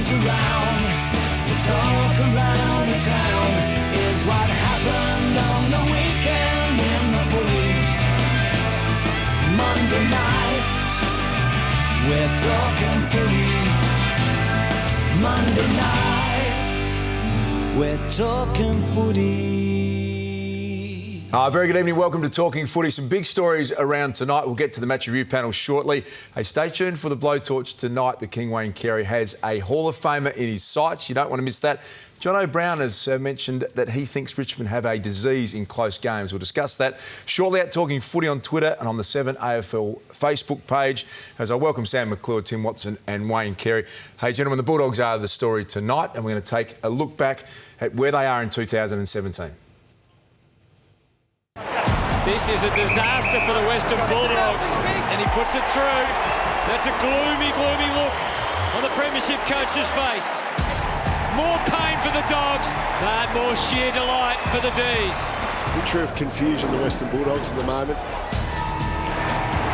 comes around, the talk around the town is what happened on the weekend in the Footy. Monday nights, we're talking Footy. Monday nights, we're talking Footy. Very good evening. Welcome to Talking Footy. Some big stories around tonight. We'll get to the match review panel shortly. Hey, stay tuned for the blowtorch tonight. The King Wayne Carey has a Hall of Famer in his sights. You don't want to miss that. John O'Brien has mentioned that he thinks Richmond have a disease in close games. We'll discuss that shortly at Talking Footy on Twitter and on the 7AFL Facebook page, as I welcome Sam McClure, Tim Watson and Wayne Carey. Hey, gentlemen, the Bulldogs are the story tonight, and we're going to take a look back at where they are in 2017. This is a disaster for the Western Bulldogs, and he puts it through. That's a gloomy, gloomy look on the Premiership coach's face. More pain for the Dogs, but more sheer delight for the D's. Picture of confusion, the Western Bulldogs at the moment.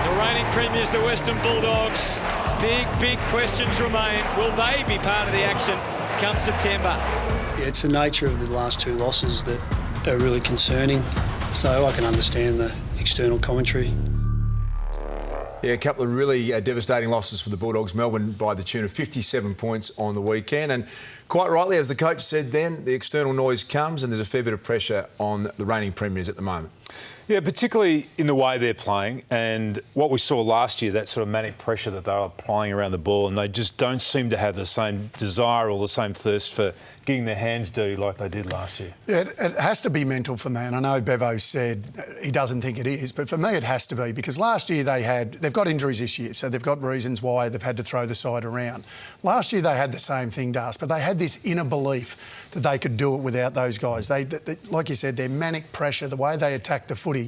The reigning premiers, the Western Bulldogs. Big, big questions remain. Will they be part of the action come September? Yeah, it's the nature of the last two losses that are really concerning. So I can understand the external commentary. Yeah, a couple of really devastating losses for the Bulldogs. Melbourne by the tune of 57 points on the weekend. And quite rightly, as the coach said then, the external noise comes and there's a fair bit of pressure on the reigning premiers at the moment. Yeah, particularly in the way they're playing and what we saw last year, that sort of manic pressure that they were applying around the ball, and they just don't seem to have the same desire or the same thirst for getting their hands dirty like they did last year. Yeah, it has to be mental for me, and I know Bevo said he doesn't think it is, but for me it has to be, because last year they've got injuries this year, so they've got reasons why they've had to throw the side around. Last year they had the same thing, Das, but they had this inner belief that they could do it without those guys. They like you said, their manic pressure, the way they attack the footy,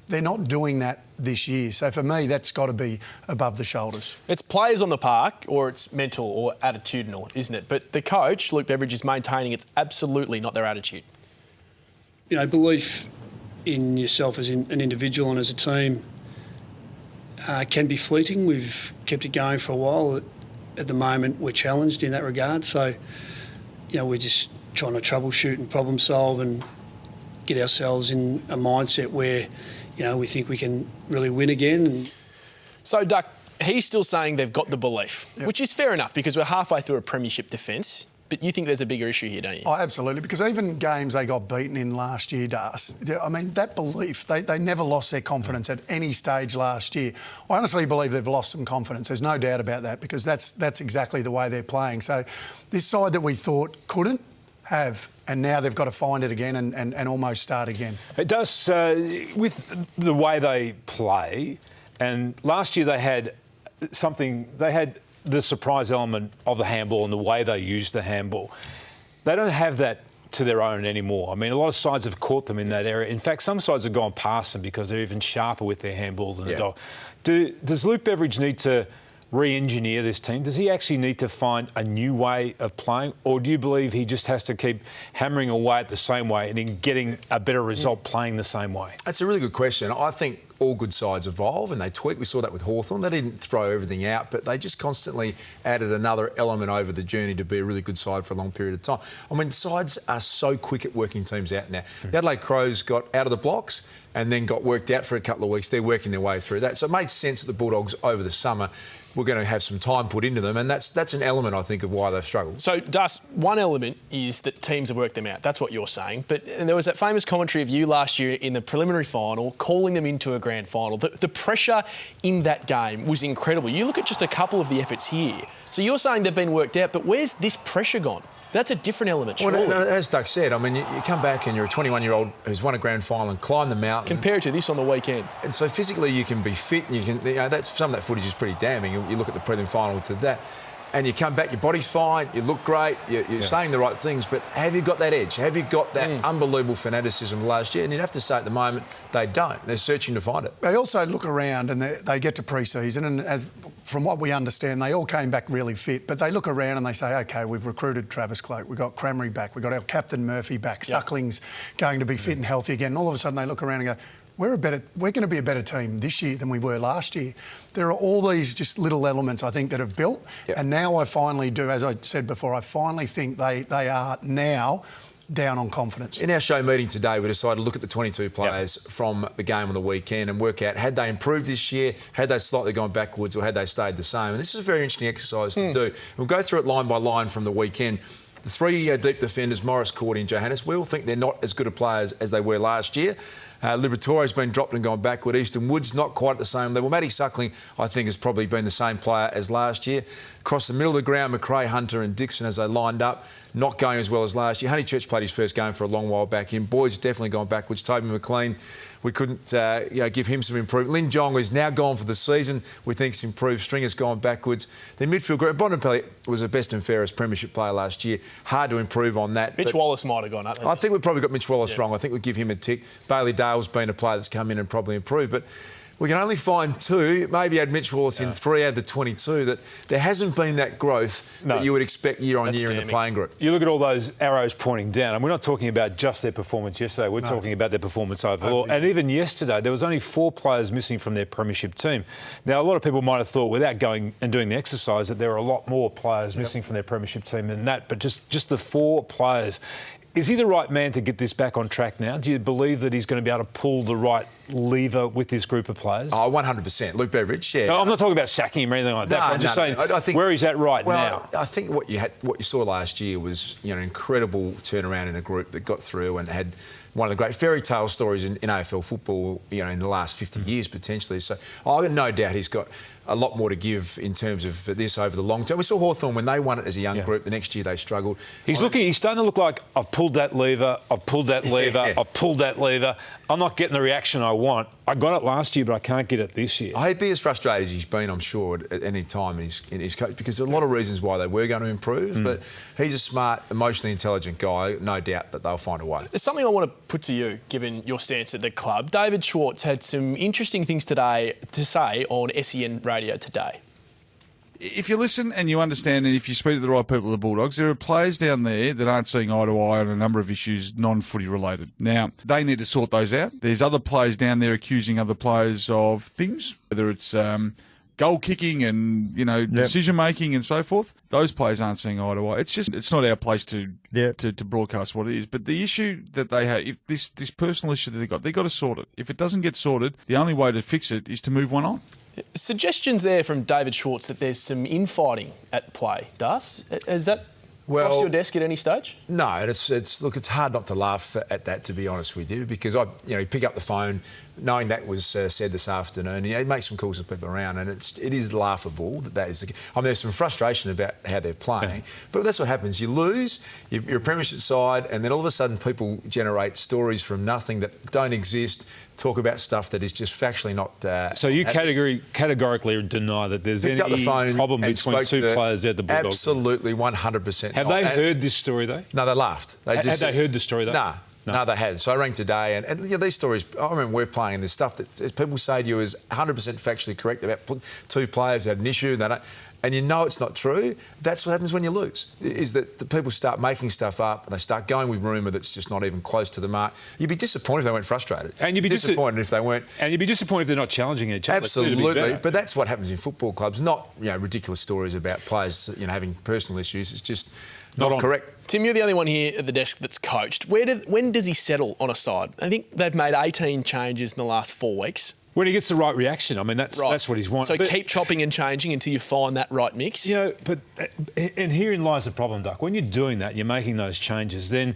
they're not doing that this year. So for me, that's got to be above the shoulders. It's players on the park, or it's mental or attitudinal, isn't it? But the coach, Luke Beveridge, is maintaining it's absolutely not their attitude. You know, belief in yourself as an individual and as a team can be fleeting. We've kept it going for a while. At the moment, we're challenged in that regard. So, you know, we're just trying to troubleshoot and problem solve and get ourselves in a mindset where, you know, we think we can really win again. So, Duck, he's still saying they've got the belief, which is fair enough because we're halfway through a premiership defence. But you think there's a bigger issue here, don't you? Oh, absolutely, because even games they got beaten in last year, Das, I mean, that belief, they never lost their confidence at any stage last year. I honestly believe they've lost some confidence. There's no doubt about that, because that's exactly the way they're playing. So this side that we thought couldn't have, and now they've got to find it again and almost start again. It does, with the way they play, and last year they had the surprise element of the handball and the way they used the handball. They don't have that to their own anymore. I mean, a lot of sides have caught them in that area. In fact, some sides have gone past them because they're even sharper with their handballs than the Dog. Does Luke Beveridge need to re-engineer this team? Does he actually need to find a new way of playing, or do you believe he just has to keep hammering away at the same way and in getting a better result playing the same way? That's a really good question. I think all good sides evolve and they tweak. We saw that with Hawthorn. They didn't throw everything out, but they just constantly added another element over the journey to be a really good side for a long period of time. I mean, sides are so quick at working teams out now. The Adelaide Crows got out of the blocks and then got worked out for a couple of weeks. They're working their way through that. So it made sense that the Bulldogs over the summer were going to have some time put into them, and that's an element, I think, of why they've struggled. So, Dus, one element is that teams have worked them out. That's what you're saying. But and there was that famous commentary of you last year in the preliminary final, calling them into a grand final. The pressure in that game was incredible. You look at just a couple of the efforts here. So you're saying they've been worked out, but where's this pressure gone? That's a different element, surely. Well, as Doug said, I mean, you come back and you're a 21-year-old who's won a grand final and climbed the mountain. Compared to this on the weekend. And so physically you can be fit and you can, that's, some of that footage is pretty damning. You look at the prelim final to that. And you come back, your body's fine, you look great, you're saying the right things, but have you got that edge? Have you got that unbelievable fanaticism last year? And you'd have to say at the moment they don't. They're searching to find it. They also look around and they get to pre-season, and from what we understand, they all came back really fit, but they look around and they say, OK, we've recruited Travis Cloke, we've got Crameri back, we've got our captain Murphy back, Suckling's going to be fit and healthy again. And all of a sudden they look around and go, we're going to be a better team this year than we were last year. There are all these just little elements, I think, that have built. Yep. And now I finally do, as I said before, I finally think they are now down on confidence. In our show meeting today, we decided to look at the 22 players from the game on the weekend and work out, had they improved this year, had they slightly gone backwards, or had they stayed the same? And this is a very interesting exercise to do. We'll go through it line by line from the weekend. The three deep defenders, Morris, Cordy and Johannes, we all think they're not as good a players as they were last year. Liberatore's been dropped and gone backward. Easton Wood's not quite at the same level. Matty Suckling, I think, has probably been the same player as last year. Across the middle of the ground, McRae, Hunter and Dixon, as they lined up, not going as well as last year. Honeychurch played his first game for a long while back in. Boyd's definitely gone backwards. Toby McLean, we couldn't give him some improvement. Lin Jong is now gone for the season. We think he's improved. Stringer's gone backwards. The midfield group, Bontempelli was the best and fairest premiership player last year. Hard to improve on that. Mitch Wallace might have gone up. I think we've probably got Mitch Wallace wrong. I think we'd give him a tick. Bailey Dale's been a player that's come in and probably improved. But we can only find two, maybe add Mitch Wallace in 3 out of the 22, that there hasn't been that growth that you would expect year on year in the playing group. You look at all those arrows pointing down, and we're not talking about just their performance yesterday, we're talking about their performance overall. And even yesterday, there was only 4 players missing from their premiership team. Now, a lot of people might have thought, without going and doing the exercise, that there are a lot more players missing from their premiership team than that, but just the 4 players. Is he the right man to get this back on track now? Do you believe that he's going to be able to pull the right lever with this group of players? Oh, 100%. Luke Beveridge, yeah. No, I'm not talking about sacking him or anything like that. I'm just saying I think, where he's at right now. I think what you saw last year was an incredible turnaround in a group that got through and had one of the great fairy tale stories in AFL football, in the last 50 years potentially. So I've got no doubt he's got a lot more to give in terms of this over the long term. We saw Hawthorn when they won it as a young group. The next year they struggled. He's starting to look like, I've pulled that lever, I've pulled that lever, I've pulled that lever. I'm not getting the reaction I want. I got it last year, but I can't get it this year. He'd be as frustrated as he's been, I'm sure, at any time in his coach, because there are a lot of reasons why they were going to improve, but he's a smart, emotionally intelligent guy. No doubt that they'll find a way. There's something I want to put to you, given your stance at the club. David Schwartz had some interesting things today to say on SEN Radio today. If you listen and you understand, and if you speak to the right people at the Bulldogs, there are players down there that aren't seeing eye to eye on a number of issues non-footy related. Now, they need to sort those out. There's other players down there accusing other players of things, whether it's goal kicking and, decision making and so forth. Those players aren't seeing eye to eye. It's not our place to broadcast what it is. But the issue that they have, if this personal issue that they've got to sort it. If it doesn't get sorted, the only way to fix it is to move one on. Suggestions there from David Schwartz that there's some infighting at play. Das, has that crossed your desk at any stage? No, it's hard not to laugh at that, to be honest with you, because you pick up the phone knowing that was said this afternoon. He makes some calls to people around, and it is laughable that is the case. There's some frustration about how they're playing, but that's what happens. You lose, you're a premiership side, and then all of a sudden people generate stories from nothing that don't exist, talk about stuff that is just factually not... So you categorically deny that there's any problem between two players at the Bulldogs? Absolutely, 100%. Have they heard this story, though? No, they laughed. Had they heard the story, though? No, they had. So I rang today, and these stories, I remember we're playing, and there's stuff that people say to you is 100% factually correct about 2 players that had an issue, and you know it's not true. That's what happens when you lose, is that the people start making stuff up, and they start going with rumour that's just not even close to the mark. You'd be disappointed if they weren't frustrated. And you'd be disappointed if they weren't. And you'd be disappointed if they're not challenging each other. Absolutely. But that's what happens in football clubs, not ridiculous stories about players having personal issues. It's just not correct. Tim, you're the only one here at the desk that's coached. When does he settle on a side? I think they've made 18 changes in the last 4 weeks. When he gets the right reaction. That's what he's wanted. So keep chopping and changing until you find that right mix. And herein lies the problem, Duck. When you're doing that, and you're making those changes, then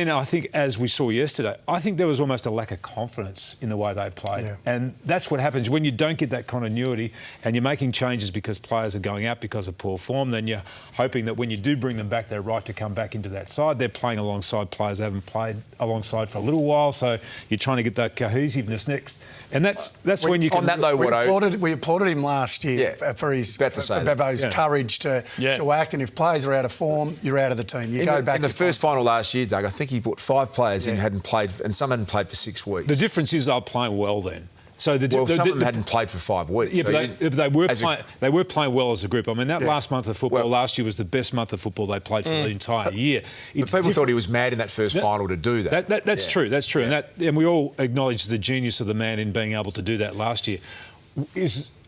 I think, as we saw yesterday, I think there was almost a lack of confidence in the way they played. Yeah. And that's what happens when you don't get that continuity and you're making changes because players are going out because of poor form. Then you're hoping that when you do bring them back, they're right to come back into that side. They're playing alongside players they haven't played alongside for a little while, so you're trying to get that cohesiveness next. And that's when you can... On that though, we applauded him last year for Bevo's courage to act, and if players are out of form, you're out of the team. You go back... In the first final last year, Doug, I think he brought 5 players in, and some hadn't played for 6 weeks. The difference is they were playing well then. So some of them hadn't played for 5 weeks. Yeah, so but they were playing well as a group. I mean, that last month of football last year was the best month of football they played for the entire year. But people thought he was mad in that first final to do that. That's true. That's true. Yeah. And we all acknowledge the genius of the man in being able to do that last year.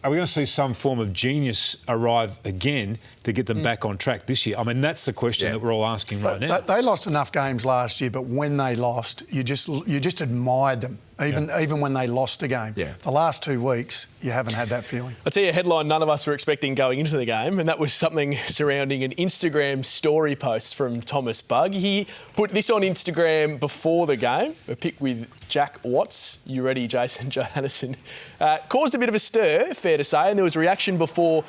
Are we going to see some form of genius arrive again to get them back on track this year? I mean, that's the question that we're all asking right now. They lost enough games last year, but when they lost, you just admired them, even when they lost a game. Yeah. The last 2 weeks, you haven't had that feeling. I'll tell you a headline none of us were expecting going into the game, and that was something surrounding an Instagram story post from Thomas Bugg. He put this on Instagram before the game, a pic with Jack Watts. You ready, Jason Johannesen? Caused a bit of a stir, fair to say, and there was a reaction before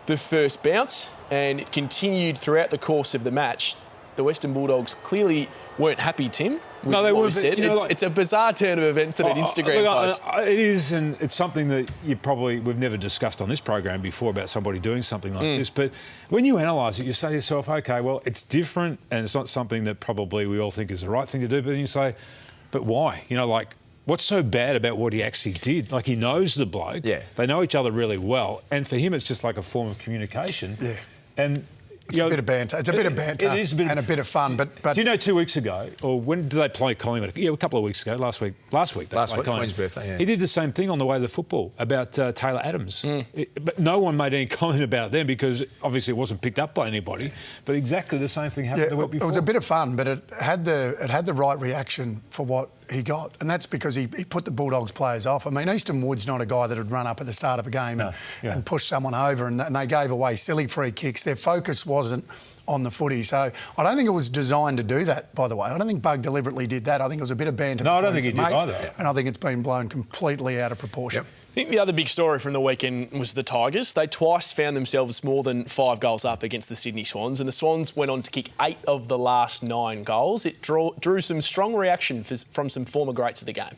the first bounce, and it continued throughout the course of the match. The Western Bulldogs clearly weren't happy, Tim. No, they weren't. Said. It's a bizarre turn of events that an Instagram post. It is, and it's something that we've never discussed on this program before about somebody doing something like this. But when you analyse it, you say to yourself, OK, well, it's different, and it's not something that probably we all think is the right thing to do. But then you say, but why? What's so bad about what he actually did? Like, he knows the bloke. Yeah. They know each other really well, and for him, it's just like a form of communication. Yeah. And it's a bit of banter. It's a bit of banter and a bit of fun. But do you know 2 weeks ago, or when did they play Collingwood? Yeah, a couple of weeks ago. Last week, Queen's birthday. Yeah. He did the same thing on the way to the football about Taylor Adams. But no one made any comment about them because obviously it wasn't picked up by anybody. But exactly the same thing happened the week before. It was a bit of fun, but it had the right reaction for what he got, and that's because he put the Bulldogs players off. I mean, Easton Wood's not a guy that would run up at the start of a game and push someone over, and they gave away silly free kicks. Their focus wasn't on the footy. So I don't think it was designed to do that, by the way. I don't think Bugg deliberately did that. I think it was a bit of banter. No, I don't think he did either. And I think it's been blown completely out of proportion. Yep. I think the other big story from the weekend was the Tigers. They twice found themselves more than 5 goals up against the Sydney Swans, and the Swans went on to kick 8 of the last 9 goals. It drew some strong reaction from some former greats of the game.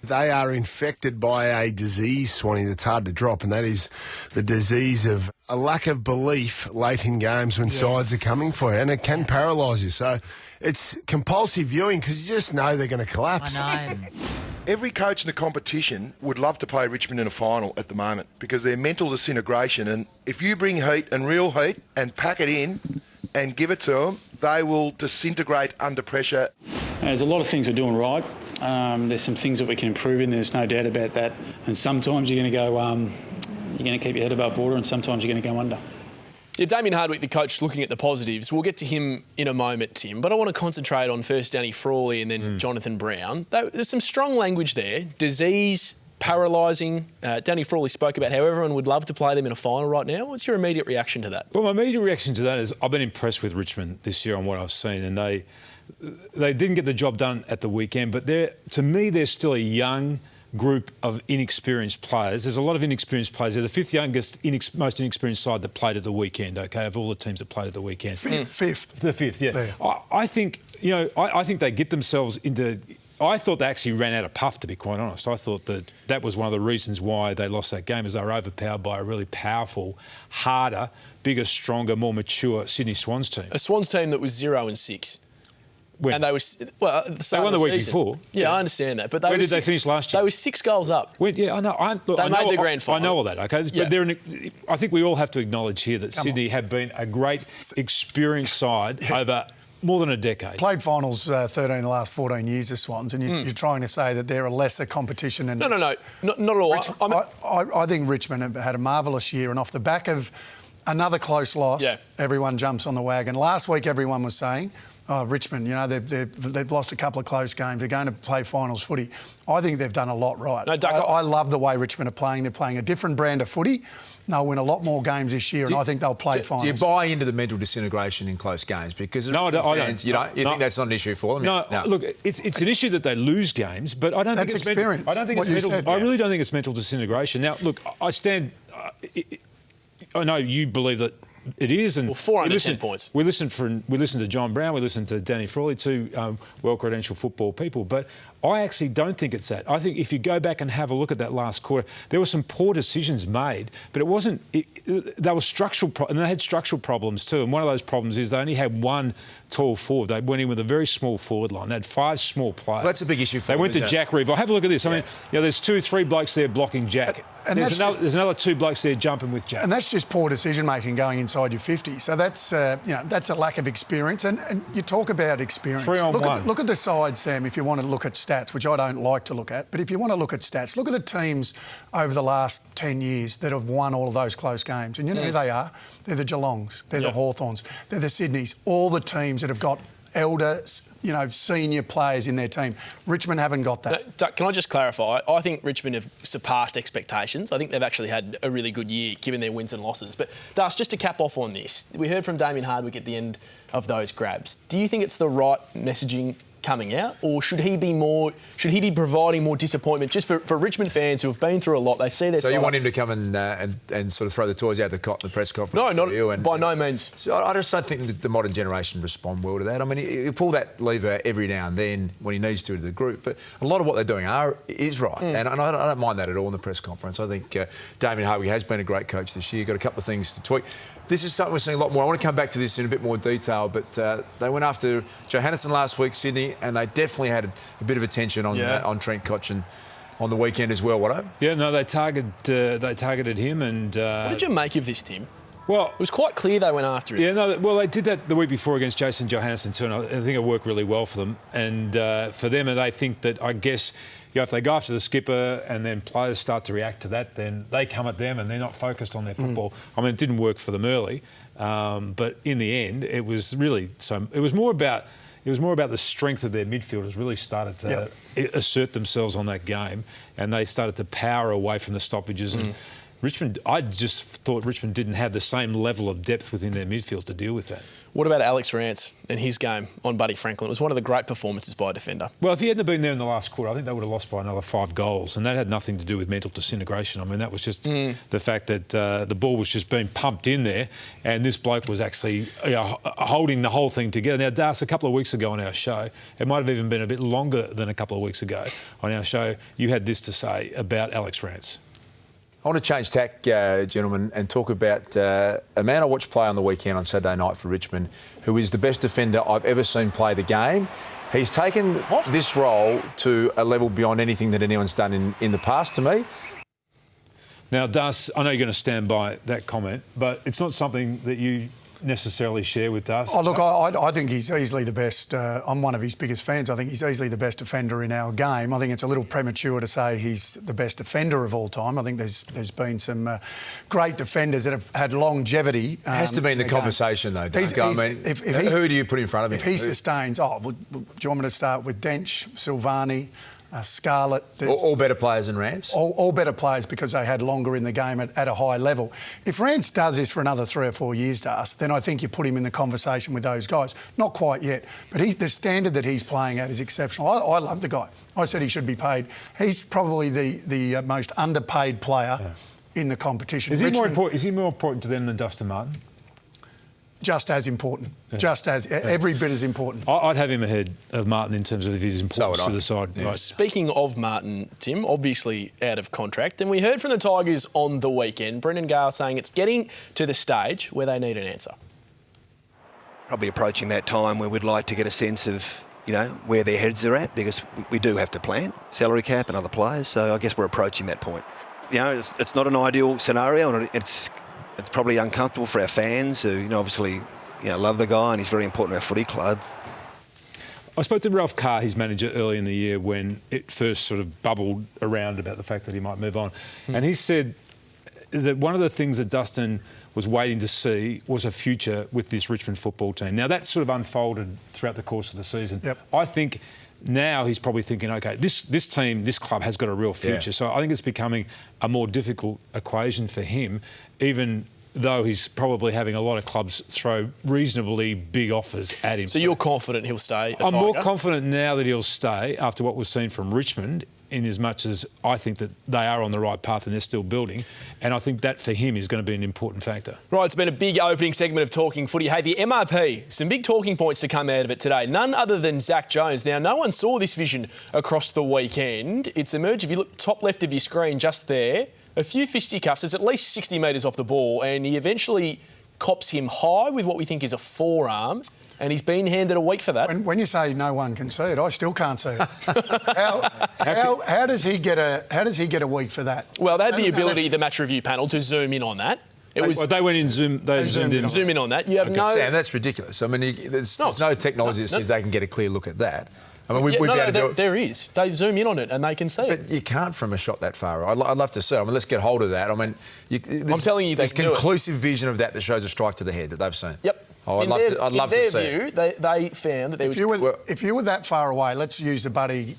They are infected by a disease, Swanee, that's hard to drop, and that is the disease of a lack of belief late in games when sides are coming for you, and it can paralyse you. So it's compulsive viewing because you just know they're going to collapse. I know. Every coach in the competition would love to play Richmond in a final at the moment because they're mental disintegration, and if you bring heat and real heat and pack it in and give it to them, they will disintegrate under pressure. There's a lot of things we're doing right. There's some things that we can improve in, there's no doubt about that. And sometimes you're going to go, you're going to keep your head above water, and sometimes you're going to go under. Yeah, Damien Hardwick, the coach, looking at the positives. We'll get to him in a moment, Tim, but I want to concentrate on first Danny Frawley and then Jonathan Brown. There's some strong language there. Disease, paralysing. Danny Frawley spoke about how everyone would love to play them in a final right now. What's your immediate reaction to that? Well, my immediate reaction to that is I've been impressed with Richmond this year on what I've seen, and they didn't get the job done at the weekend, but to me they're still a young group of inexperienced players. There's a lot of inexperienced players. They're the 5th youngest, most inexperienced side that played at the weekend, OK, of all the teams that played at the weekend. Fifth. The 5th, yeah. I think, I think they get themselves into... I thought they actually ran out of puff, to be quite honest. I thought that was one of the reasons why they lost that game, is they were overpowered by a really powerful, harder, bigger, stronger, more mature Sydney Swans team. A Swans team that was 0-6. When? And they were they won the week before. Yeah, I understand that. But where did they finish last year? They were 6 goals up. Yeah, I know. They made the grand final. I know all that. Okay, but I think we all have to acknowledge here that Sydney have been a great, experienced side over more than a decade. Played finals 13 of the last 14 years, the Swans, and you're trying to say that they're a lesser competition. And no, not at all. I think Richmond have had a marvellous year, and off the back of another close loss, everyone jumps on the wagon. Last week, everyone was saying, Richmond, they've lost a couple of close games. They're going to play finals footy. I think they've done a lot right. No, I love the way Richmond are playing. They're playing a different brand of footy. They'll win a lot more games this year, and I think they'll play finals. Do you buy into the mental disintegration in close games? Because I don't. You think that's not an issue for them? No, look, it's an issue that they lose games, but I don't think it's experience. I don't think it's mental. I really don't think it's mental disintegration. Now, look, I stand. I know you believe that it is, and 410 points. We listened to John Brown, we listened to Danny Frawley, 2 well-credentialed football people. But I actually don't think it's that. I think if you go back and have a look at that last quarter, there were some poor decisions made, but it wasn't. They were structural, and they had structural problems too. And one of those problems is they only had one tall forward. They went in with a very small forward line. They had 5 small players. Well, that's a big issue for them. They went to isn't it? Jack Reeve. Have a look at this. I mean, there's 2-3 blokes there blocking Jack. And there's another 2 blokes there jumping with Jack. And that's just poor decision making going inside your 50. So that's that's a lack of experience. And you talk about experience. 3 on 1. Look at the side, Sam. If you want to look at stats, which I don't like to look at, but if you want to look at stats, look at the teams over the last 10 years that have won all of those close games. And you know who they are? They're the Geelongs. They're the Hawthorns. They're the Sydneys. All the teams that have got elder, senior players in their team. Richmond haven't got that. No, can I just clarify? I think Richmond have surpassed expectations. I think they've actually had a really good year, given their wins and losses. But, Das, just to cap off on this, we heard from Damien Hardwick at the end of those grabs. Do you think it's the right messaging coming out, or should he be providing more disappointment just for Richmond fans who have been through a lot? They see their So you want him to come and sort of throw the toys out the press conference? No, by no means. So I just don't think that the modern generation respond well to that. I mean, you pull that lever every now and then when he needs to the group, but a lot of what they're doing is right, and I don't mind that at all in the press conference. I think Damien Hardwick has been a great coach this year. Got a couple of things to tweak. This is something we're seeing a lot more. I want to come back to this in a bit more detail, but they went after Johannesson last week, Sydney, and they definitely had a bit of attention on Trent Cotchin on the weekend as well, Watto? Yeah, no, they targeted him. And what did you make of this, Tim? Well, it was quite clear they went after him. Yeah, no, well, they did that the week before against Jason Johannesson too, and I think it worked really well for them. And for them, and they think that, I guess, if they go after the skipper and then players start to react to that, then they come at them and they're not focused on their football. I mean, it didn't work for them early, but in the end, it was really it was more about the strength of their midfielders really started to assert themselves on that game, and they started to power away from the stoppages. And Richmond, I just thought Richmond didn't have the same level of depth within their midfield to deal with that. What about Alex Rance and his game on Buddy Franklin? It was one of the great performances by a defender. Well, if he hadn't been there in the last quarter, I think they would have lost by another 5 goals, and that had nothing to do with mental disintegration. I mean, that was just the fact that the ball was just being pumped in there, and this bloke was actually holding the whole thing together. Now, Das, a couple of weeks ago on our show, it might have even been a bit longer than a couple of weeks ago on our show, you had this to say about Alex Rance. I want to change tack, gentlemen, and talk about a man I watched play on the weekend on Saturday night for Richmond, who is the best defender I've ever seen play the game. He's taken this role to a level beyond anything that anyone's done in the past to me. Now, Das, I know you're going to stand by that comment, but it's not something that you necessarily share with Das. Oh, look, I think he's easily the best. I'm one of his biggest fans. I think he's easily the best defender in our game. I think it's a little premature to say he's the best defender of all time. I think there's been some great defenders that have had longevity. It has to be in the conversation, though, Duncan. I mean, who do you put in front of him? If he sustains... do you want me to start with Dench, Silvani, Scarlett? All better players than Rance? All better players because they had longer in the game at a high level. If Rance does this for another 3 or 4 years, Das, then I think you put him in the conversation with those guys. Not quite yet, but the standard that he's playing at is exceptional. I love the guy. I said he should be paid. He's probably the most underpaid player in the competition. Is he more important to them than Dustin Martin? Just as important. Just as every bit as important. I'd have him ahead of Martin in terms of his importance to the side. Right. Speaking of Martin, Tim, obviously out of contract, and we heard from the Tigers on the weekend, Brendan Gale saying it's getting to the stage where they need an answer. Probably approaching that time where we'd like to get a sense of, where their heads are at, because we do have to plan salary cap and other players. So I guess we're approaching that point. It's not an ideal scenario, and it's probably uncomfortable for our fans who, obviously, love the guy and he's very important to our footy club. I spoke to Ralph Carr, his manager, early in the year when it first sort of bubbled around about the fact that he might move on. And he said that one of the things that Dustin was waiting to see was a future with this Richmond football team. Now, that sort of unfolded throughout the course of the season. Yep. I think now he's probably thinking, OK, this team, this club has got a real future. So I think it's becoming a more difficult equation for him, even though he's probably having a lot of clubs throw reasonably big offers at him. So you're confident he'll stay a I'm Tiger? more confident now that he'll stay after what we've seen from Richmond in as much as I think that they are on the right path and they're still building. And I think that for him is going to be an important factor. Right, it's been a big opening segment of Talking Footy. Hey, the MRP, some big talking points to come out of it today. None other than Zach Jones. Now, no one saw this vision across the weekend. It's emerged, if you look top left of your screen just there, a few fisticuffs. It's at least 60 metres off the ball, and he eventually cops him high with what we think is a forearm, and he's been handed a week for that. When you say no one can see it, I still can't see it. How does he get a week for that? Well, they had the ability, the match review panel, to zoom in on that. They went in zoom. They zoomed in. Zoom in on that. You have no. Sam, that's ridiculous. I mean, there's no technology that says they can get a clear look at that. I mean, we'd be able to do it. There is. They zoom in on it and they can see it. But you can't from a shot that far. I'd love to see it. I mean, let's get hold of that. I mean, I'm telling you, there's conclusive vision of that shows a strike to the head that they've seen. Yep. Oh, I'd love to see it. They found that there was. If you were that far away, let's use the buddy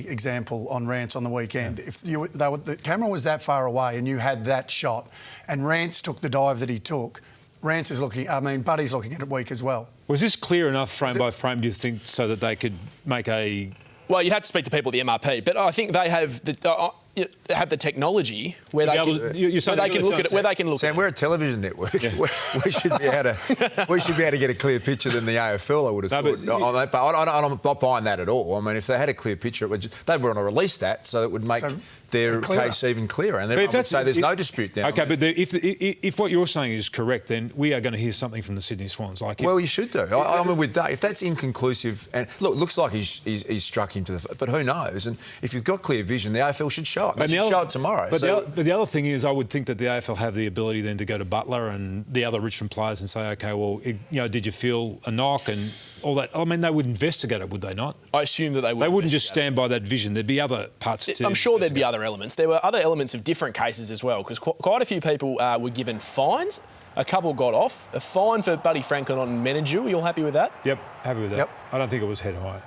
example on Rance on the weekend. If the camera was that far away and you had that shot, and Rance took the dive that he took, Rance is looking. I mean, Buddy's looking at it weak as well. Was this clear enough frame by frame, do you think, so that they could make a... Well, you'd have to speak to people at the MRP, but I think they have the technology where they can look at it. Where they can look. Sam, we're a television network. Yeah. we should be able to get a clear picture than the AFL. I would have thought. But I'm not buying that at all. I mean, if they had a clear picture, they would want to release that so it would make their case even clearer. And everyone would say there's no dispute there. Okay, but if what you're saying is correct, then we are going to hear something from the Sydney Swans. Well, you should do. I mean, with that, if that's inconclusive, and look, it looks like he's struck him to the... But who knows? And if you've got clear vision, the AFL should show it. They should show it tomorrow. But the other thing is, I would think that the AFL have the ability then to go to Butler and the other Richmond players and say, OK, well, did you feel a knock and all that? I mean, they would investigate it, would they not? I assume that they would. They wouldn't just stand by that vision. There'd be other parts. I'm sure there'd be other elements. There were other elements of different cases as well, because quite a few people were given fines. A couple got off. A fine for Buddy Franklin on Menadue. Are you all happy with that? Yep, happy with that. Yep. I don't think it was head high.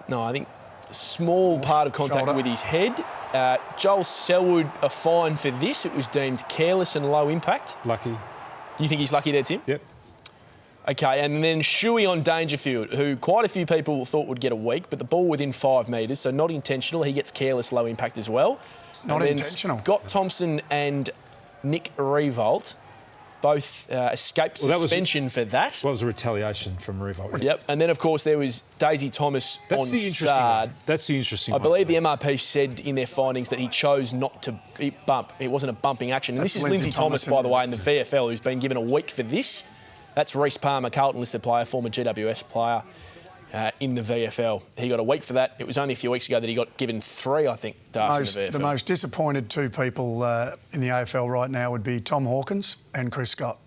No, I think a small part of contact with his head. Joel Selwood, a fine for this. It was deemed careless and low impact. Lucky. You think he's lucky there, Tim? Yep. OK, and then Shuey on Dangerfield, who quite a few people thought would get a week, but the ball within 5 metres, so not intentional. He gets careless, low impact as well. Not intentional. Scott Thompson and Nick Revolt both escaped suspension for that. Well, it was a retaliation from Revolt. Yep, and then, of course, there was Daisy Thomas on Sard. That's the interesting one. I believe the MRP said in their findings that he chose not to bump. It wasn't a bumping action. And this is Lindsay Thomas, by the way, in the VFL, who's been given a week for this. That's Reece Palmer, Carlton-listed player, former GWS player in the VFL. He got a week for that. It was only a few weeks ago that he got given 3, I think, Darcy, in the VFL. The most disappointed 2 people in the AFL right now would be Tom Hawkins and Chris Scott,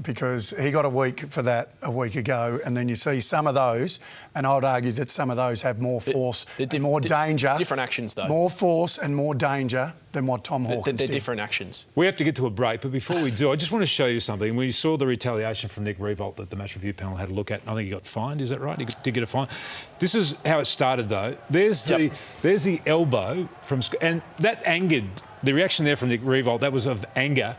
because he got a week for that a week ago, and then you see some of those, and I would argue that some of those have more force and more danger. Different actions, though. More force and more danger than what Tom Hawkins did. They're different actions. We have to get to a break, but before we do, I just want to show you something. We saw the retaliation from Nick Revolt that the match review panel had a look at. I think he got fined, is that right? He did get a fine. This is how it started, though. There's the elbow from... And that angered... The reaction there from Nick Revolt, that was of anger.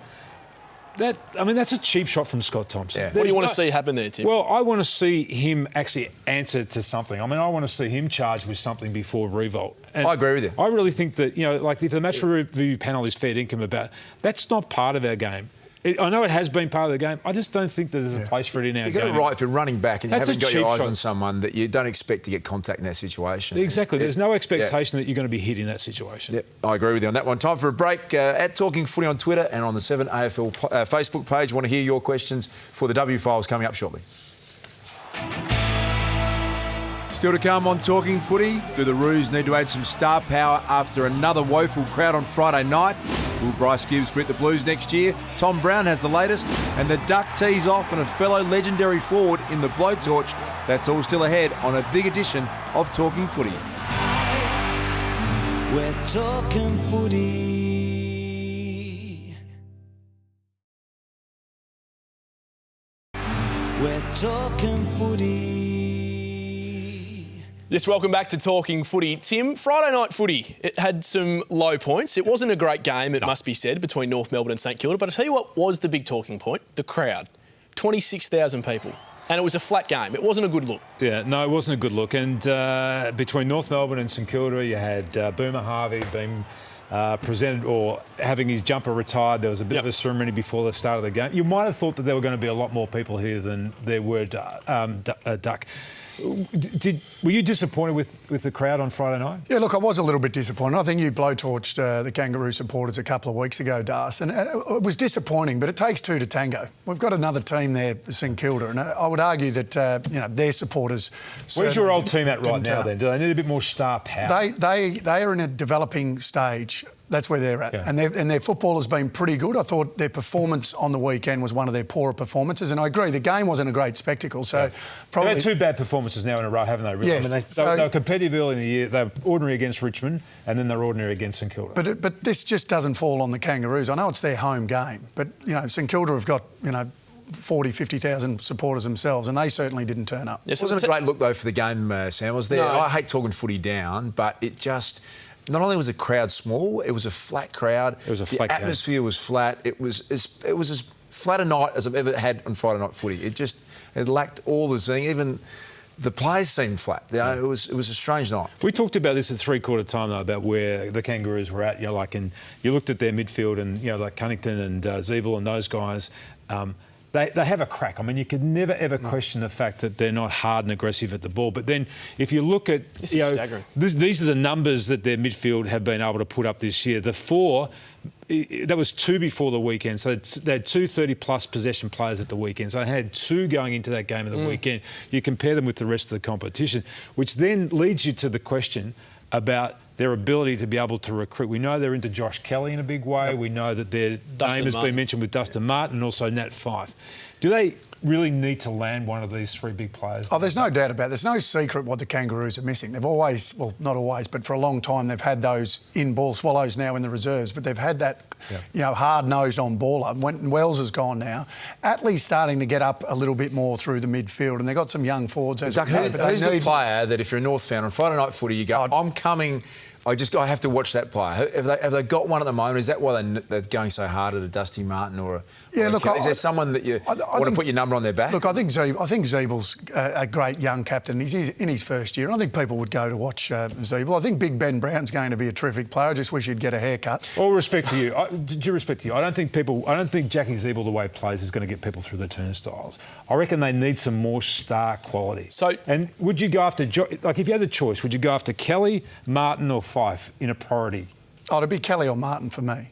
That's a cheap shot from Scott Thompson. Yeah. What do you want to see happen there, Tim? Well, I want to see him actually answer to something. I mean, I want to see him charged with something before Revolt. And I agree with you. I really think that, if the match review panel is fair income about, that's not part of our game. I know it has been part of the game. I just don't think that there's a place for it in our game. You get it right if you're running back and you haven't got your eyes on someone that you don't expect to get contact in that situation. Exactly. There's no expectation that you're going to be hit in that situation. Yep, I agree with you on that one. Time for a break. At Talking Footy on Twitter and on the 7AFL Facebook page. Want to hear your questions for the W Files coming up shortly. Still to come on Talking Footy. Do the Roos need to add some star power after another woeful crowd on Friday night? Will Bryce Gibbs quit the Blues next year? Tom Brown has the latest. And the Duck tees off and a fellow legendary forward in the blowtorch. That's all still ahead on a big edition of Talking Footy. We're talking footy. We're talking footy. Yes, welcome back to Talking Footy. Tim, Friday night footy, it had some low points. It wasn't a great game, it must be said, between North Melbourne and St Kilda. But I'll tell you what was the big talking point, the crowd. 26,000 people. And it was a flat game. It wasn't a good look. Yeah, no, it wasn't a good look. And between North Melbourne and St Kilda, you had Boomer Harvey being presented or having his jumper retired. There was a bit of a ceremony before the start of the game. You might have thought that there were going to be a lot more people here than there were, Duck. Were you disappointed with the crowd on Friday night? Yeah, look, I was a little bit disappointed. I think you blowtorched the Kangaroo supporters a couple of weeks ago, Das, and it was disappointing, but it takes two to tango. We've got another team there, St Kilda, and I would argue that their supporters... Where's your old team at right now then? Do they need a bit more star power? They are in a developing stage. That's where they're at. Yeah. And their football has been pretty good. I thought their performance on the weekend was one of their poorer performances. And I agree, the game wasn't a great spectacle. So probably... They've had two bad performances now in a row, haven't they? Really? Yes. I mean, they were competitive early in the year. They were ordinary against Richmond and then they're ordinary against St Kilda. But this just doesn't fall on the Kangaroos. I know it's their home game. But, St Kilda have got, 40, 50,000 supporters themselves, and they certainly didn't turn up. It wasn't a great look, though, for the game, Sam. Was there? No. I hate talking footy down, but it just... Not only was the crowd small, it was a flat crowd. It was a flat The atmosphere was flat. It was as flat a night as I've ever had on Friday night footy. It lacked all the zing. Even the players seemed flat. It was a strange night. We talked about this at three-quarter time, though, about where the Kangaroos were at. And you looked at their midfield and, like Cunnington and Zeeble and those guys. They have a crack. I mean, you could never, ever question the fact that they're not hard and aggressive at the ball. But then if you look at... This is staggering. These are the numbers that their midfield have been able to put up this year. The four... That was two before the weekend. So they had two 30-plus possession players at the weekend. So they had two going into that game of the weekend. You compare them with the rest of the competition, which then leads you to the question about their ability to be able to recruit. We know they're into Josh Kelly in a big way. We know that their name has been mentioned with Dustin Martin and also Nat Fyfe. Do they really need to land one of these three big players? Oh, there's no doubt about it. There's no secret what the Kangaroos are missing. They've always, well, not always, but for a long time they've had those in-ball Swallows now in the reserves, but they've had that, hard-nosed on-baller. When Wells is gone now, Atlee's starting to get up a little bit more through the midfield, and they've got some young forwards. Who's the player that if you're a North fan on Friday night footy, you go, I'm coming... I have to watch that player. Have they got one at the moment? Is that why they're going so hard at a Dusty Martin or is there someone that you want to put your number on their back? Look, I think Zeebel's a great young captain. He's in his first year, and I think people would go to watch Zeebel. I think Big Ben Brown's going to be a terrific player. I just wish he'd get a haircut. All respect to you. Due respect to you, I don't think Jackie Zeeble, the way he plays, is going to get people through the turnstiles. I reckon they need some more star quality. And would you go after, if you had the choice, would you go after Kelly, Martin or Fyfe in a priority? Oh, it'd be Kelly or Martin for me.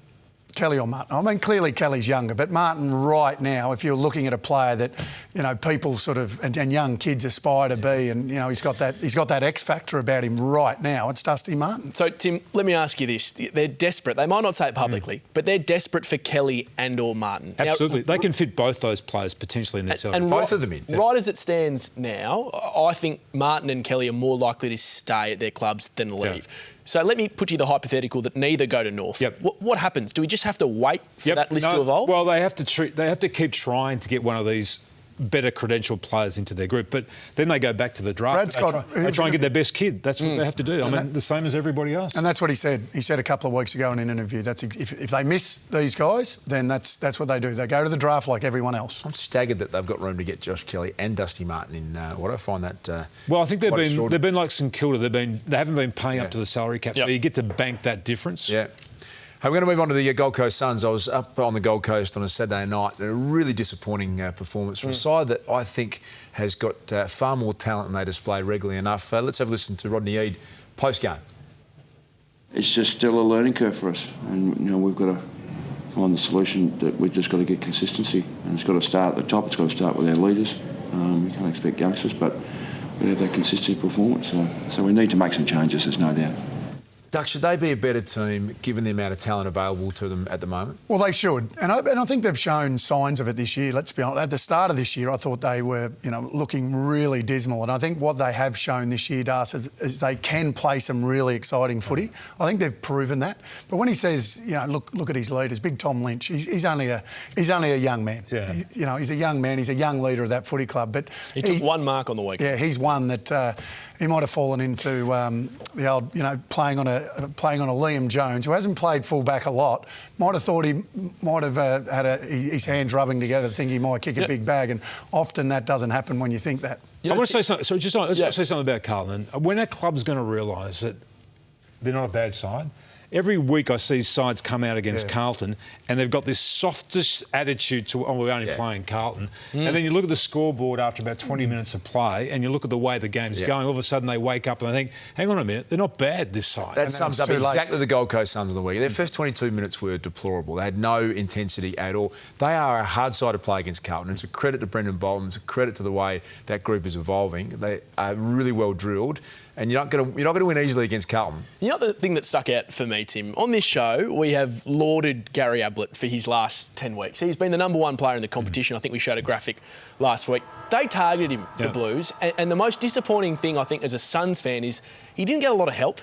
Kelly or Martin. I mean, clearly Kelly's younger, but Martin right now, if you're looking at a player that, people sort of and young kids aspire to be, and he's got that X factor about him right now, it's Dusty Martin. So Tim, let me ask you this: they're desperate. They might not say it publicly, but they're desperate for Kelly and/or Martin. Absolutely, they can fit both those players potentially in their salary. And both of them in. Right as it stands now, I think Martin and Kelly are more likely to stay at their clubs than leave. Yeah. So let me put you the hypothetical that neither go to North. Yep. What happens? Do we just have to wait for that list to evolve? Well, they have to keep trying to get one of these better credentialed players into their group, but then they go back to the draft. They try and get their best kid. That's what they have to do. The same as everybody else. And that's what he said. He said a couple of weeks ago in an interview. That's if they miss these guys, then that's what they do. They go to the draft like everyone else. I'm staggered that they've got room to get Josh Kelly and Dusty Martin in. What I find that. Well, I think they've been like St Kilda. They haven't been paying up to the salary cap, so you get to bank that difference. Yeah. Hey, we're going to move on to the Gold Coast Suns. I was up on the Gold Coast on a Saturday night. A really disappointing performance from a side that I think has got far more talent than they display regularly enough. Let's have a listen to Rodney Eade post-game. It's just still a learning curve for us, and we've got to find the solution that we've just got to get consistency, and it's got to start at the top. It's got to start with our leaders. You can't expect youngsters, but we have that consistent performance. So we need to make some changes. There's no doubt. Duck, should they be a better team given the amount of talent available to them at the moment? Well, they should. And I think they've shown signs of it this year, let's be honest. At the start of this year, I thought they were, looking really dismal. And I think what they have shown this year, Das, is they can play some really exciting footy. I think they've proven that. But when he says, look at his leaders, Big Tom Lynch, he's only a young man. Yeah. He's a young man. He's a young leader of that footy club. But he took one mark on the weekend. Yeah, he's one that he might have fallen into the old, playing on playing on a Liam Jones, who hasn't played fullback a lot, might have thought he might have had his hands rubbing together, think he might kick a big bag, and often that doesn't happen when you think that. I want to say something. So let's say something about Carlton. When a club's going to realise that they're not a bad side. Every week I see sides come out against Carlton and they've got this softest attitude to, we're only playing Carlton. And then you look at the scoreboard after about 20 minutes of play and you look at the way the game's going, all of a sudden they wake up and they think, hang on a minute, they're not bad, this side. That sums up exactly the Gold Coast Suns of the week. Their first 22 minutes were deplorable. They had no intensity at all. They are a hard side to play against Carlton. It's a credit to Brendan Bolton. It's a credit to the way that group is evolving. They are really well drilled. And you're not going to win easily against Carlton. You know the thing that stuck out for me, Tim? On this show, we have lauded Gary Ablett for his last 10 weeks. He's been the number one player in the competition. I think we showed a graphic last week. They targeted him, the Blues. And the most disappointing thing, I think, as a Suns fan is he didn't get a lot of help.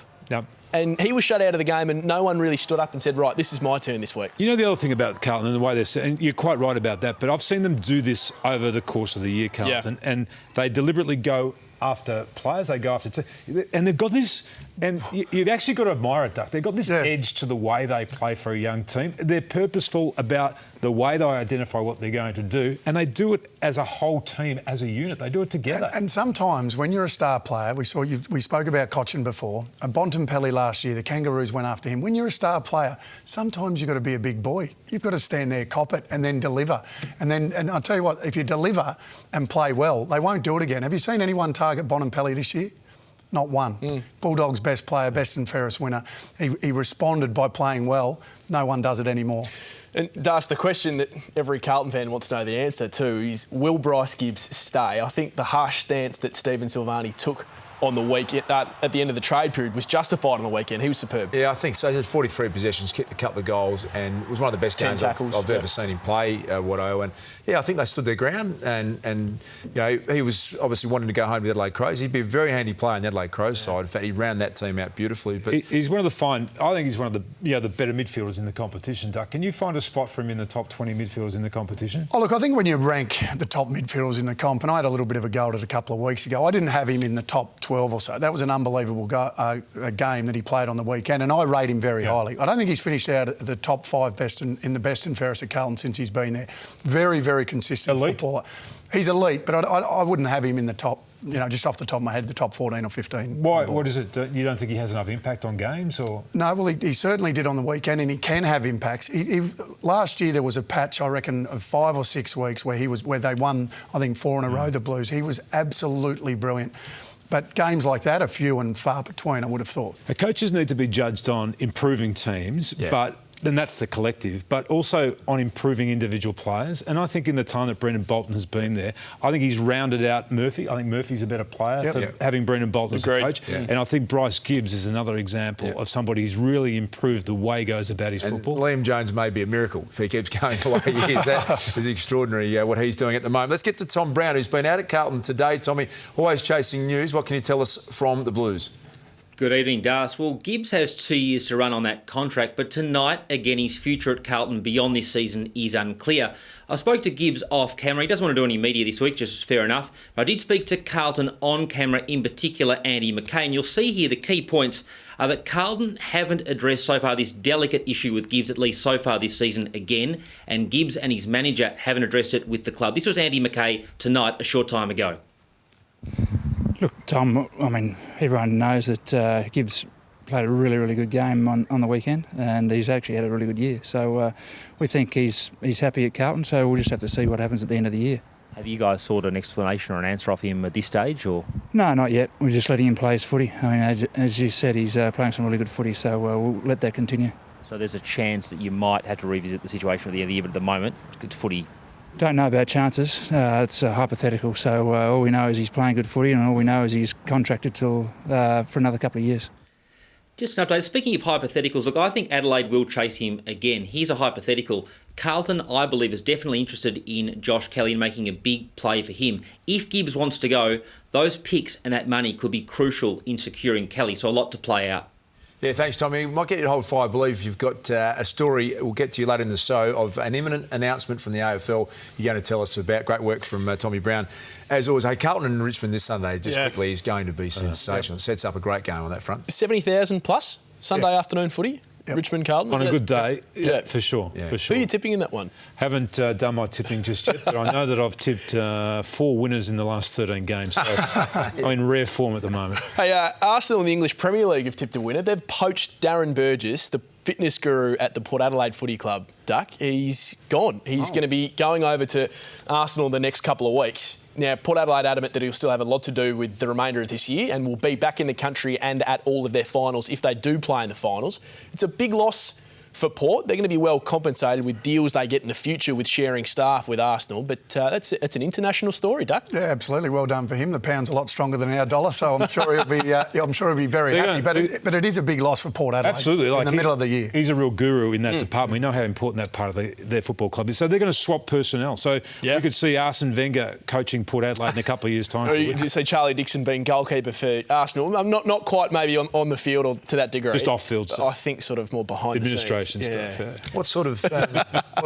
And he was shut out of the game and no one really stood up and said, right, this is my turn this week. You know the other thing about Carlton and the way they're... And you're quite right about that, but I've seen them do this over the course of the year, Carlton, and they deliberately go after players, they go after... And they've got this... And you've actually got to admire it, Duck. They've got this edge to the way they play for a young team. They're purposeful about the way they identify what they're going to do, and they do it as a whole team, as a unit. They do it together. And sometimes when you're a star player, we spoke about Cochin before, Bontempelli last year, the Kangaroos went after him. When you're a star player, sometimes you've got to be a big boy. You've got to stand there, cop it, and then deliver. And I'll tell you what, if you deliver and play well, they won't do it again. Have you seen anyone target Bontempelli this year? Not one. Bulldogs' best player, best and fairest winner. He responded by playing well. No one does it anymore. And Darsh, the question that every Carlton fan wants to know the answer to is, will Bryce Gibbs stay? I think the harsh stance that Stephen Silvani took on the weekend, at the end of the trade period, was justified on the weekend. He was superb. Yeah, I think so. He had 43 possessions, kicked a couple of goals, and it was one of the best games I've ever seen him play, Watto. And yeah, I think they stood their ground. And you know, he was obviously wanting to go home with Adelaide Crows. He'd be a very handy player in the Adelaide Crows side. In fact, he ran that team out beautifully. But he's one of the fine. I think he's one of the the better midfielders in the competition. Duck, can you find a spot for him in the top 20 midfielders in the competition? Oh look, I think when you rank the top midfielders in the comp, and I had a little bit of a go at it a couple of weeks ago, I didn't have him in the top 12 or so. That was an unbelievable game that he played on the weekend, and I rate him very highly. I don't think he's finished out at the top 5 best in the best and fairest at Carlton since he's been there. Very, very consistent footballer. He's elite, but I wouldn't have him in the top, just off the top of my head, the top 14 or 15. Why? What is it? You don't think he has enough impact on games, or? No, well, he certainly did on the weekend, and he can have impacts. Last year there was a patch, I reckon, of 5 or 6 weeks where they won, I think, 4 in a row, the Blues. He was absolutely brilliant. But games like that are few and far between, I would have thought. Coaches need to be judged on improving teams, but then that's the collective, but also on improving individual players. And I think in the time that Brendan Bolton has been there, I think he's rounded out Murphy. I think Murphy's a better player for having Brendan Bolton as a coach. And I think Bryce Gibbs is another example of somebody who's really improved the way he goes about his football. Liam Jones may be a miracle if he keeps going the way he is. That is extraordinary what he's doing at the moment. Let's get to Tom Brown, who's been out at Carlton today. Tommy, always chasing news. What can you tell us from the Blues? Good evening, Das. Well, Gibbs has 2 years to run on that contract, but tonight, again, his future at Carlton beyond this season is unclear. I spoke to Gibbs off camera. He doesn't want to do any media this week, just fair enough. But I did speak to Carlton on camera, in particular Andy McKay. And you'll see here the key points are that Carlton haven't addressed so far this delicate issue with Gibbs, at least so far this season again, and Gibbs and his manager haven't addressed it with the club. This was Andy McKay tonight, a short time ago. Look, Tom, I mean, everyone knows that Gibbs played a really, really good game on the weekend, and he's actually had a really good year. So we think he's happy at Carlton, so we'll just have to see what happens at the end of the year. Have you guys sought an explanation or an answer off him at this stage, or? No, not yet. We're just letting him play his footy. I mean, as you said, he's playing some really good footy, so we'll let that continue. So there's a chance that you might have to revisit the situation at the end of the year, but at the moment, it's footy. Don't know about chances. It's hypothetical. So all we know is he's playing good footy, and all we know is he's contracted till for another couple of years. Just an update. Speaking of hypotheticals, look, I think Adelaide will chase him again. Here's a hypothetical. Carlton, I believe, is definitely interested in Josh Kelly and making a big play for him. If Gibbs wants to go, those picks and that money could be crucial in securing Kelly. So a lot to play out. Yeah, thanks, Tommy. We might get you to hold fire. I believe you've got a story we'll get to you later in the show of an imminent announcement from the AFL you're going to tell us about. Great work from Tommy Brown. As always, hey, Carlton and Richmond this Sunday, just quickly, is going to be sensational. It sets up a great game on that front. 70,000 plus Sunday afternoon footy. Richmond Carlton. On a good day, for sure. Who are you tipping in that one? Haven't done my tipping just yet, but I know that I've tipped 4 winners in the last 13 games. So I'm in rare form at the moment. Hey, Arsenal in the English Premier League have tipped a winner. They've poached Darren Burgess, the fitness guru at the Port Adelaide Footy Club. Duck, he's gone. He's going to be going over to Arsenal the next couple of weeks. Now, Port Adelaide adamant that he'll still have a lot to do with the remainder of this year and will be back in the country and at all of their finals if they do play in the finals. It's a big loss for Port. They're going to be well compensated with deals they get in the future with sharing staff with Arsenal. But that's an international story, Duck. Yeah, absolutely. Well done for him. The pound's a lot stronger than our dollar, so I'm sure he'll be. He'll be very happy. But it is a big loss for Port Adelaide. Absolutely, in the middle of the year. He's a real guru in that department. We know how important that part of their football club is. So they're going to swap personnel. So we could see Arsene Wenger coaching Port Adelaide in a couple of years' time. You see Charlie Dixon being goalkeeper for Arsenal. Not quite maybe on the field or to that degree. Just off field stuff. I think sort of more behind administration the scenes. stuff. Yeah. What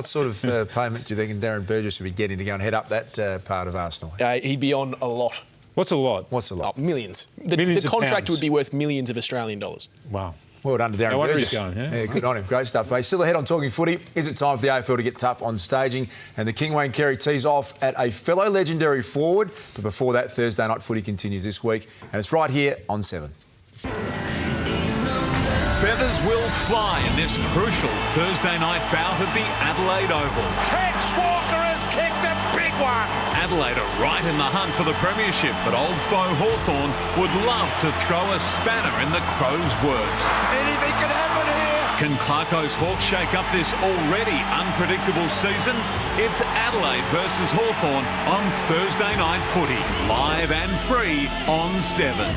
sort of payment do you think Darren Burgess would be getting to go and head up that part of Arsenal? He'd be on a lot. What's a lot? What's a lot? Millions. Millions the of contract pounds. would be worth millions of Australian dollars. Wow. Well done to Darren Burgess. Going, yeah, good on him. Great stuff, mate. Still ahead on Talking Footy. Is it time for the AFL to get tough on staging? And the King Wayne Carey tees off at a fellow legendary forward. But before that, Thursday night footy continues this week. And it's right here on 7. Feathers will fly in this crucial Thursday night bout at the Adelaide Oval. Tex Walker has kicked a big one. Adelaide are right in the hunt for the premiership, but old foe Hawthorn would love to throw a spanner in the Crows' works. Anything can happen here. Can Clarko's Hawks shake up this already unpredictable season? It's Adelaide versus Hawthorn on Thursday night footy, live and free on 7.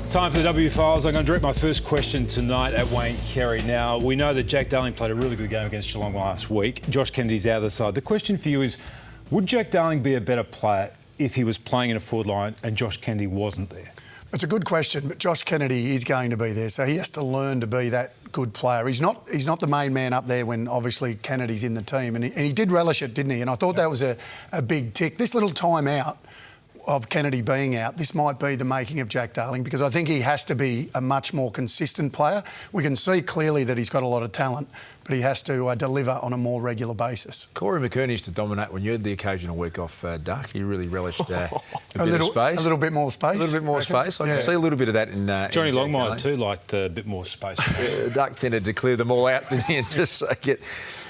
Time for the W Files. I'm going to direct my first question tonight at Wayne Carey. Now, we know that Jack Darling played a really good game against Geelong last week. Josh Kennedy's out of the side. The question for you is, would Jack Darling be a better player if he was playing in a forward line and Josh Kennedy wasn't there? It's a good question, but Josh Kennedy is going to be there, so he has to learn to be that good player. He's not the main man up there when obviously Kennedy's in the team, and he did relish it, didn't he? And I thought that was a big tick. This little time out of Kennedy being out, this might be the making of Jack Darling, because I think he has to be a much more consistent player. We can see clearly that he's got a lot of talent, but he has to deliver on a more regular basis. Corey McKernan used to dominate when you had the occasional week off, Duck. He really relished a bit of space. A little bit more space. A little bit more space. I can see a little bit of that in Johnny in Longmire too liked a bit more space. Duck tended to clear them all out and just get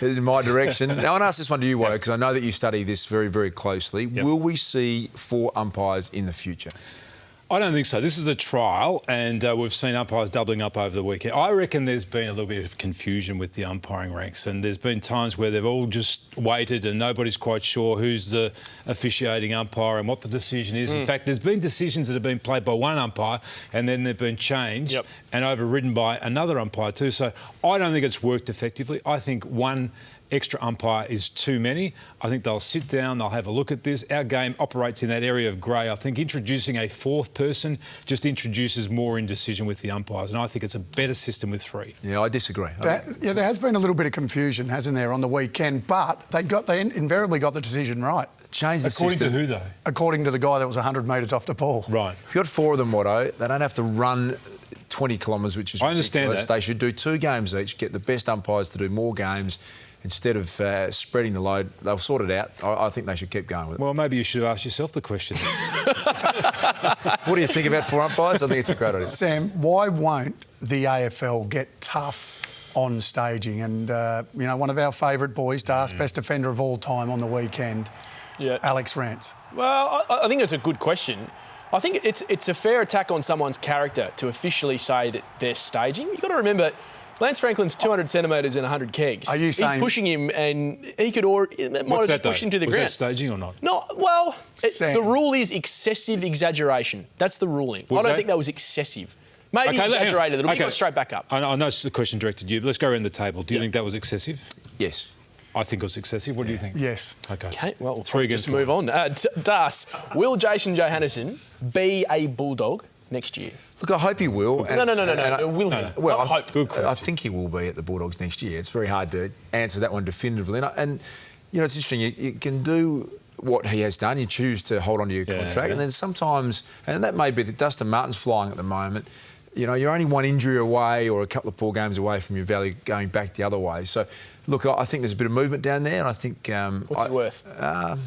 in my direction. Now, I want to ask this one to you, Wodo, because I know that you study this very, very closely. Yep. Will we see 4 umpires in the future? I don't think so. This is a trial, and we've seen umpires doubling up over the weekend. I reckon there's been a little bit of confusion with the umpiring ranks, and there's been times where they've all just waited and nobody's quite sure who's the officiating umpire and what the decision is. In fact, there's been decisions that have been played by one umpire and then they've been changed and overridden by another umpire too. So I don't think it's worked effectively. I think one extra umpire is too many. I think they'll sit down, they'll have a look at this. Our game operates in that area of grey. I think introducing a 4th person just introduces more indecision with the umpires, and I think it's a better system with 3. Yeah, I disagree. There has been a little bit of confusion, hasn't there, on the weekend, but they invariably got the decision right. Change the According system. to who, though? According to the guy that was 100 metres off the ball. Right. If you've got 4 of them, Watto, they don't have to run 20 kilometres, which is ridiculous. I understand that. They should do 2 games each, get the best umpires to do more games. Instead of spreading the load, they'll sort it out. I think they should keep going with it. Well, maybe you should have asked yourself the question. What do you think about 4 umpires? I think it's a great idea. Sam, why won't the AFL get tough on staging? And, one of our favourite boys, Das, best defender of all time on the weekend, Alex Rance. Well, I think it's a good question. I think it's a fair attack on someone's character to officially say that they're staging. You've got to remember, Lance Franklin's 200 centimetres and 100 kegs. Are you saying... He's pushing him, and he could already... might have just pushed him to the ground. Was that staging or not? No, well, the rule is excessive exaggeration. That's the ruling. I don't think that was excessive. Maybe exaggerated a little bit. He got straight back up. I know it's the question directed to you, but let's go around the table. Do you think that was excessive? Yes. I think it was excessive. What do you think? Yes. Okay, well, we'll just move on. Das, will Jason Johannesson be a Bulldog next year? Look, I hope he will. No. Will he? Well, I think he will be at the Bulldogs next year. It's very hard to answer that one definitively. And it's interesting. You can do what he has done. You choose to hold on to your contract. And then sometimes, and that may be that Dustin Martin's flying at the moment, you know, you're only one injury away or a couple of poor games away from your value going back the other way. So, look, I think there's a bit of movement down there, and I think... What's it worth? I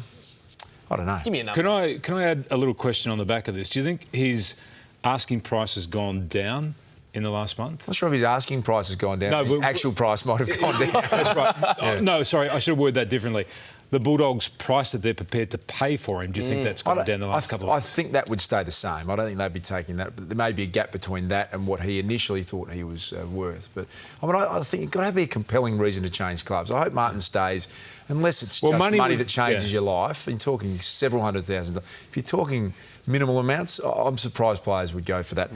don't know. Give me a number. Can I add a little question on the back of this? Do you think his asking price has gone down in the last month? I'm not sure if his asking price has gone down. No, his actual price might have gone down. That's right. No, sorry, I should have worded that differently. The Bulldogs' price that they're prepared to pay for him, do you think that's gone down the last couple of weeks? I think that would stay the same. I don't think they'd be taking that. But there may be a gap between that and what he initially thought he was worth. But I mean, I think you've got to be a compelling reason to change clubs. I hope Martin stays, unless it's just money that changes your life. You're talking several $100,000. If you're talking minimal amounts, I'm surprised players would go for that.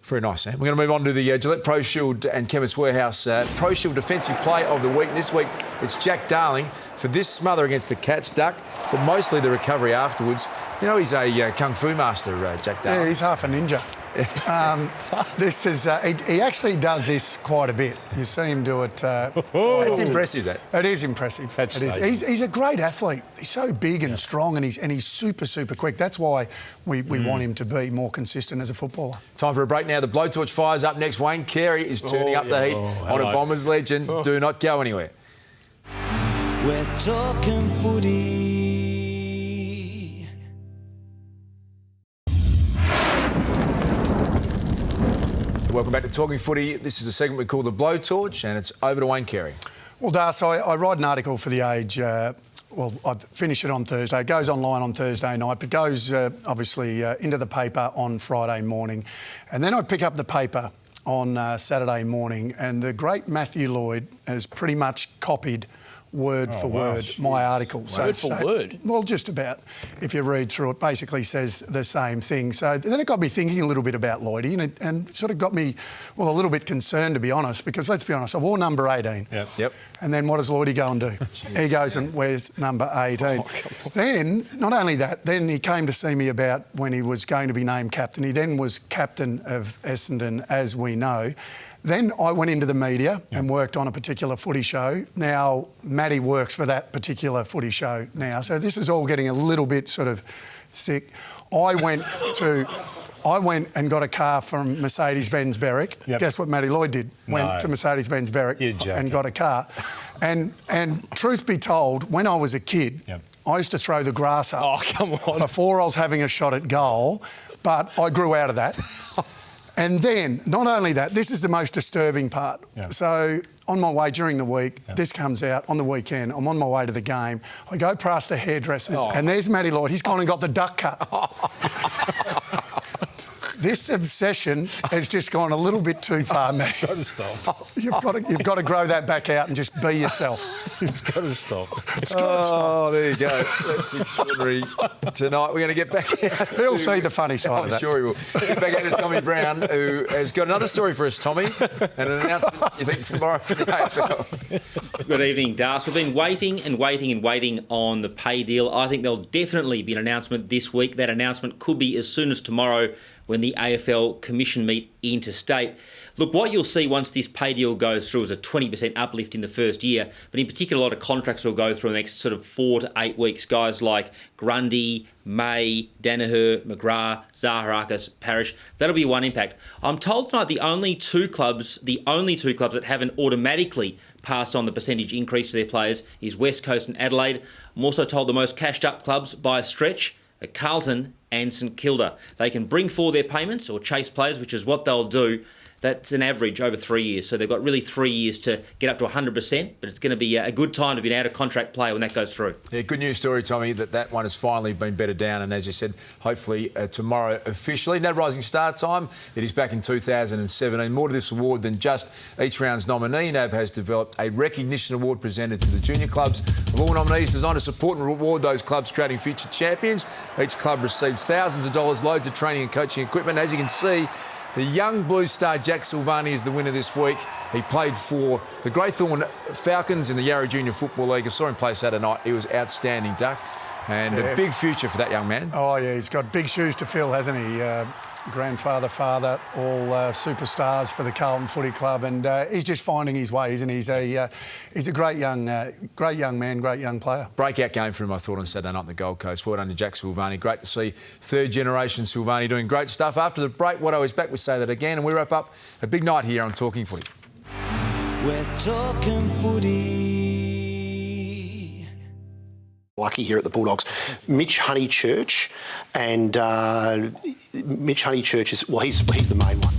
Very nice, Sam. We're going to move on to the Gillette Pro Shield and Chemist Warehouse Pro Shield Defensive Player of the Week. This week, it's Jack Darling for this smother against the Cats, Duck, but mostly the recovery afterwards. You know, he's a kung fu master, Jack Darling. Yeah, he's half a ninja. This is he actually does this quite a bit. You see him do it. It's impressive, that. It is impressive. It is. He's a great athlete. He's so big and strong, and he's super quick. That's why we want him to be more consistent as a footballer. Time for a break now. The blowtorch fires up next. Wayne Carey is turning up the heat on a Bombers legend. Do not go anywhere. We're talking footy. Welcome back to Talking Footy. This is a segment we call The Blowtorch, and it's over to Wayne Carey. Well, Das, I write an article for The Age. Well, I finish it on Thursday. It goes online on Thursday night, but goes obviously into the paper on Friday morning. And then I pick up the paper on Saturday morning, and the great Matthew Lloyd has pretty much copied word for word my article. Word for word? Well, just about. If you read through it, basically says the same thing. So then it got me thinking a little bit about Lloydie, and sort of got me, well, a little bit concerned, to be honest, because let's be honest, I wore number 18. Yep. And then what does Lloydie go and do? He goes and wears number 18. Then, not only that, then he came to see me about when he was going to be named captain. He then was captain of Essendon, as we know. Then I went into the media and worked on a particular footy show. Now, Matty works for that particular footy show now. So this is all getting a little bit sort of sick. I went and got a car from Mercedes-Benz Berwick. Guess what Matty Lloyd did? Went to Mercedes-Benz Berwick and got a car. And truth be told, when I was a kid, I used to throw the grass up. Oh, come on. Before I was having a shot at goal, but I grew out of that. And then, not only that, this is the most disturbing part. So, on my way during the week, this comes out on the weekend, I'm on my way to the game, I go past the hairdressers, and there's Matty Lloyd. He's gone and got the duck cut. This obsession has just gone a little bit too far, Matt. Got to stop. You've got to grow that back out and just be yourself. It's got to stop. Oh, there you go. That's extraordinary. Tonight we're going to get back out. He'll see the funny side of that. I'm sure he will. Get back out to Tommy Brown, who has got another story for us, Tommy, and an announcement you think tomorrow for the AFL. Good evening, Das. We've been waiting on the pay deal. I think there'll definitely be an announcement this week. That announcement could be as soon as tomorrow, when the AFL Commission meet interstate. Look, what you'll see once this pay deal goes through is a 20% uplift in the first year, but in particular, a lot of contracts will go through in the next sort of 4 to 8 weeks. Guys like Grundy, May, Danaher, McGrath, Zaharakis, Parrish, that'll be one impact. I'm told tonight the only two clubs that haven't automatically passed on the percentage increase to their players is West Coast and Adelaide. I'm also told the most cashed up clubs by a stretch are Carlton and St Kilda. They can bring forward their payments or chase players, which is what they'll do. That's an average over 3 years. So they've got really 3 years to get up to 100%, but it's going to be a good time to be an out-of-contract player when that goes through. Yeah, good news story, Tommy, that one has finally been bedded down, and as you said, hopefully tomorrow officially. NAB Rising Star time, it is back in 2017. More to this award than just each round's nominee. NAB has developed a recognition award presented to the junior clubs of all nominees, designed to support and reward those clubs creating future champions. Each club receives thousands of dollars, loads of training and coaching equipment. As you can see, the young Blue Star Jack Silvani is the winner this week. He played for the Greythorn Falcons in the Yarra Junior Football League. I saw him play Saturday night. He was outstanding, Duck. And a big future for that young man. Oh, yeah, he's got big shoes to fill, hasn't he? Grandfather, father, all superstars for the Carlton Footy Club, and he's just finding his way, isn't he? He's a great young man, great young player. Breakout game for him, I thought, on Saturday night on the Gold Coast. Well done to Jack Silvani. Great to see third-generation Silvani doing great stuff. After the break, Watto is back. We say that again, and we wrap up a big night here on Talking Footy. We're talking footy. Lucky here at the Bulldogs. Mitch Honeychurch, and Mitch Honeychurch is, well, he's the main one.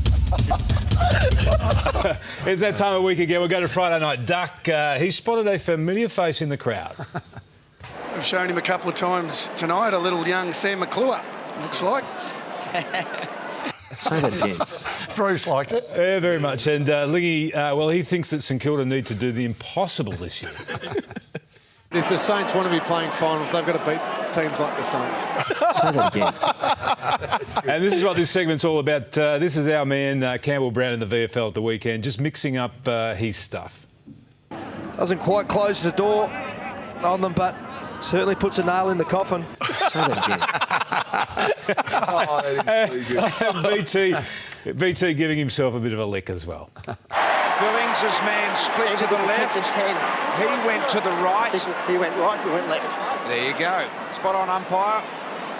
It's that time of week again. We'll go to Friday Night Duck. He spotted a familiar face in the crowd. I've shown him a couple of times tonight, a little young Sam McClure, looks like. Say that again. Bruce liked it. Yeah, very much. And Lingy, well, he thinks that St Kilda need to do the impossible this year. If the Saints want to be playing finals, they've got to beat teams like the Saints. Say that again. And this is what this segment's all about. This is our man, Campbell Brown, in the VFL at the weekend, just mixing up his stuff. Doesn't quite close the door on them, but certainly puts a nail in the coffin. Say that again. Oh, that is so good. BT giving himself a bit of a lick as well. Billings' man split to the left. He went to the right. He went right, he went left. There you go. Spot on umpire.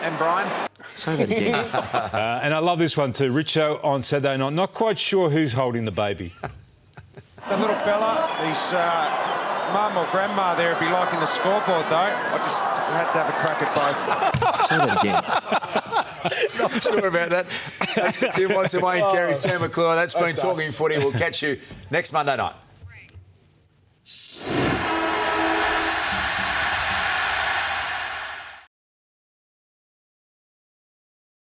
And Brian. Say that again. And I love this one too. Richo on Saturday night. Not quite sure who's holding the baby. The little fella, his mum or grandma there would be liking the scoreboard though. I just had to have a crack at both. Say that again. Not sure about that. Thanks to Tim Watson, Wayne Carey, Sam McClure. That's been Talking Footy. We'll catch you next Monday night.